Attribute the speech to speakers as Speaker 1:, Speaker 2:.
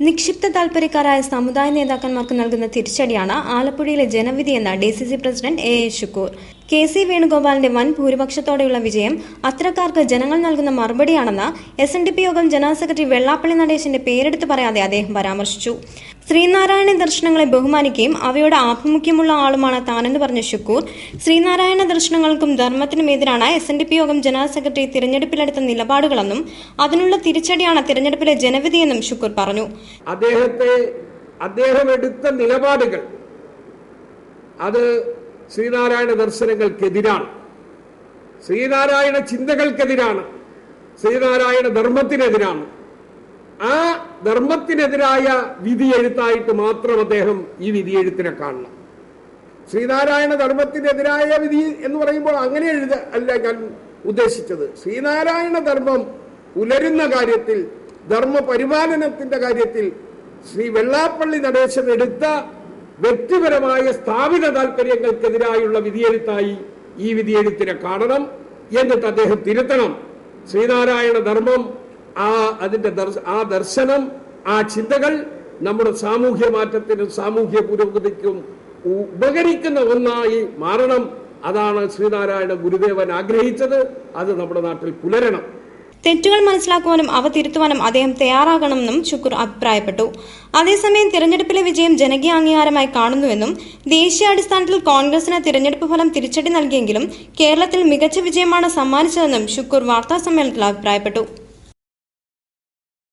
Speaker 1: നിക്ഷിപ്ത താൽപര്യക്കാരായ സമുദായ നേതാക്കന്മാർക്ക് നൽകുന്ന തിരിച്ചടിയാണ് ആലപ്പുഴയിലെ ജനവിധിയെന്ന് DCC president A Shukoor. K C. വേണുഗോപാലിന്റെ വൻ ഭൂരിപക്ഷത്തോടെയുള്ള വിജയം അത്തരക്കാർക്ക് ജനങ്ങൾ നൽകുന്ന മറുപടിയാണെന്ന് എസ്.എൻ.ഡി.പി യോഗം ജനറൽ സെക്രട്ടറി വെള്ളാപ്പള്ളി നടേശന്റെ പേരെടുത്ത് പറയാതെ അദ്ദേഹം പരാമർശിച്ചു. ശ്രീനാരായണ ദർശനങ്ങളെ ബഹുമാനിക്കുകയും അവയുടെ ആഭിമുഖ്യമുള്ള ആളുമാണ് താനെന്ന് പറഞ്ഞ ശുക്കൂർ, ശ്രീനാരായണ ദർശനങ്ങൾക്കും ധർമ്മത്തിനും എതിരാണ് എസ്.എൻ.ഡി.പി യോഗം ജനറൽ സെക്രട്ടറി തിരഞ്ഞെടുപ്പിലെടുത്ത നിലപാടുകളെന്നും അതിനുള്ള തിരിച്ചടിയാണ് തിരഞ്ഞെടുപ്പിലെ ജനവിധിയെന്നും ശുക്കൂർ പറഞ്ഞു.
Speaker 2: അദ്ദേഹം എടുത്ത നിലപാടുകൾ അത് ശ്രീനാരായണ ദർശനങ്ങൾക്കെതിരാണ്, ശ്രീനാരായണ ചിന്തകൾക്കെതിരാണ്, ശ്രീനാരായണ ധർമ്മത്തിനെതിരാണ്. ആ ധർമ്മത്തിനെതിരായ വിധിയെഴുത്തായിട്ട് മാത്രം അദ്ദേഹം ഈ വിധിയെഴുത്തിനെ കാണണം. ശ്രീനാരായണ ധർമ്മത്തിനെതിരായ വിധി എന്ന് പറയുമ്പോൾ അങ്ങനെ അല്ല ഞാൻ ഉദ്ദേശിച്ചത്. ശ്രീനാരായണ ധർമ്മം പുലരുന്ന കാര്യത്തിൽ, ധർമ്മ പരിപാലനത്തിന്റെ കാര്യത്തിൽ ശ്രീ വെള്ളാപ്പള്ളി നടേശൻ എടുത്ത വ്യക്തിപരമായ സ്ഥാപിത താല്പര്യങ്ങൾക്കെതിരായുള്ള വിധിയെഴുത്തായി ഈ വിധിയെഴുത്തിനെ കാണണം. എന്നിട്ട് അദ്ദേഹം തിരുത്തണം. ശ്രീനാരായണ ധർമ്മം, ആ ദർശനം, ആ ചിന്തകൾ നമ്മുടെ സാമൂഹ്യ മാറ്റത്തിനും സാമൂഹ്യ പുരോഗതിക്കും ഉപകരിക്കുന്ന ഒന്നായി മാറണം. അതാണ് ശ്രീനാരായണ ഗുരുദേവൻ ആഗ്രഹിച്ചത്. അത് നമ്മുടെ നാട്ടിൽ പുലരണം.
Speaker 1: തെറ്റുകൾ മനസ്സിലാക്കുവാനും അവ തിരുത്തുവാനും അദ്ദേഹം തയ്യാറാകണമെന്നും ശുക്കൂർ അഭിപ്രായപ്പെട്ടു. അതേസമയം തിരഞ്ഞെടുപ്പിലെ വിജയം ജനകീയ അംഗീകാരമായി കാണുന്നുവെന്നും ദേശീയാടിസ്ഥാനത്തിൽ കോൺഗ്രസിന് തിരഞ്ഞെടുപ്പ് ഫലം തിരിച്ചടി നൽകിയെങ്കിലും കേരളത്തിൽ മികച്ച വിജയമാണ് സമ്മാനിച്ചതെന്നും ശുക്കൂർ വാർത്താസമ്മേളനത്തിൽ അഭിപ്രായപ്പെട്ടു.